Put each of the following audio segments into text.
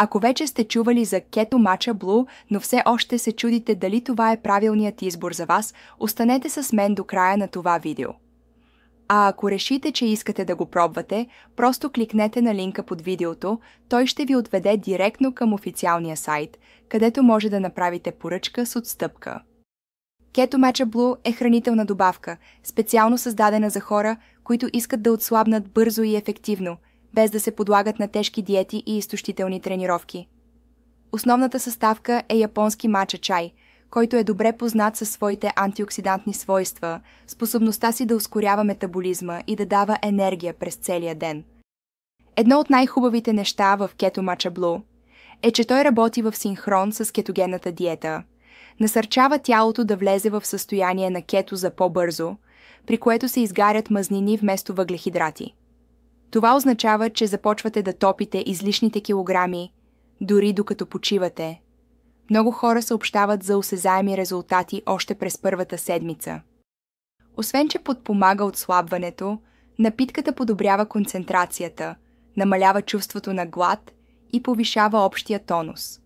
Ако вече сте чували за Keto Matcha Blue, но все още се чудите дали това е правилният избор за вас, останете с мен до края на това видео. А ако решите, че искате да го пробвате, просто кликнете на линка под видеото, той ще ви отведе директно към официалния сайт, където може да направите поръчка с отстъпка. Keto Matcha Blue е хранителна добавка, специално създадена за хора, които искат да отслабнат бързо и ефективно, без да се подлагат на тежки диети и изтощителни тренировки. Основната съставка е японски мача чай, който е добре познат със своите антиоксидантни свойства, способността си да ускорява метаболизма и да дава енергия през целия ден. Едно от най-хубавите неща в Keto Matcha Blue е, че той работи в синхрон с кетогенната диета. Насърчава тялото да влезе в състояние на кето за по-бързо, при което се изгарят мазнини вместо въглехидрати. Това означава, че започвате да топите излишните килограми, дори докато почивате. Много хора съобщават за осезаеми резултати още през първата седмица. Освен че подпомага отслабването, напитката подобрява концентрацията, намалява чувството на глад и повишава общия тонус.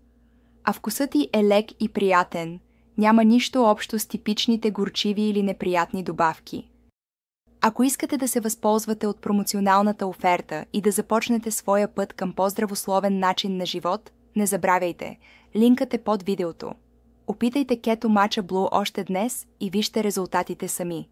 А вкусът й е лек и приятен, няма нищо общо с типичните горчиви или неприятни добавки. Ако искате да се възползвате от промоционалната оферта и да започнете своя път към по-здравословен начин на живот, не забравяйте, линкът е под видеото. Опитайте Keto Matcha Blue още днес и вижте резултатите сами.